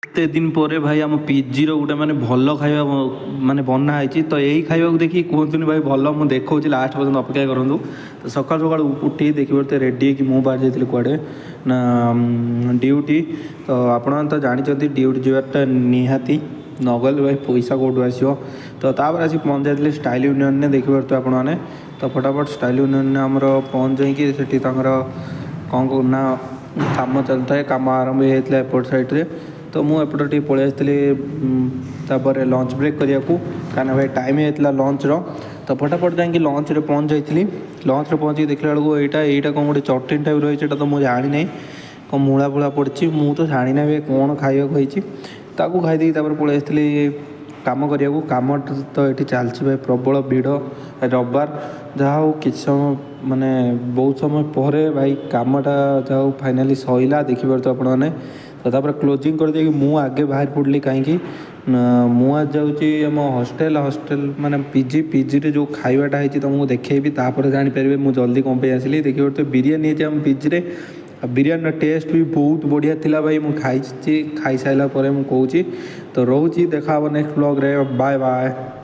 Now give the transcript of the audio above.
एते दिन पर भाई आम पिजी रोटे मैंने भल खाଇବା माने बना है तो यही खावा देखिए कहतुनि भाई भल मुझे देखा लास्ट पर्यटन अपेक्षा करूँ तो सकाल सकाल उठी देखिए रेडी कि मुझे बाहर जाइए कुआड़े ना ड्यूटी तो आपण तो जानते ड्यूटी जावाटा निहाती नगल भाई पैसा कौटू आसो तो तापर आसी पहुँच जाते स्टाइल यूनियन ने देखिए तो आपण मैंने तो फटाफट स्टाइल यूनियन ने आमर पहुँच जाइए से कौन ना काम चलता है काम आरंभ होता है एपट साइड्रे तो मुझे एपटे पलि आसपर लंच ब्रेक करने को कहीं भाई टाइम होता लंच तो फटाफट जाकि लंच रे पहुँच जाइली लंच रे पहुँच देखला बेलू यहाँ कौन गोटे चटनी टाइप रही है तो मुझे जानी ना कौन मूला फूला पड़ी मुझे तो जानी ना कौन खाई खाईदी पलि आसती काम करने कम तो ये चलती भाई प्रबल भिड़ रविवार जहाँ हो कि समय माने बहुत समय पर भाई कमटा जहाँ फाइनाली सैला देखिए तो आपने तो क्लोजिंग कर दिए मु आगे बाहर पड़ी कहीं मु आज जाऊँगी हॉस्टेल हॉस्टेल माने पीजी पीजी रे जो खाइबाटा है तुमको देखेबी जानीपर मुझे जल्दी कौन पे आसली देखिए तो बिरियानी है पीजी रे बिरियानी टेस्ट भी बहुत बढ़िया थिला भाई मुझे खाई सारा मुझे कहूँ तो रोची देखा नेक्स्ट ब्लॉग रे बाय बाय।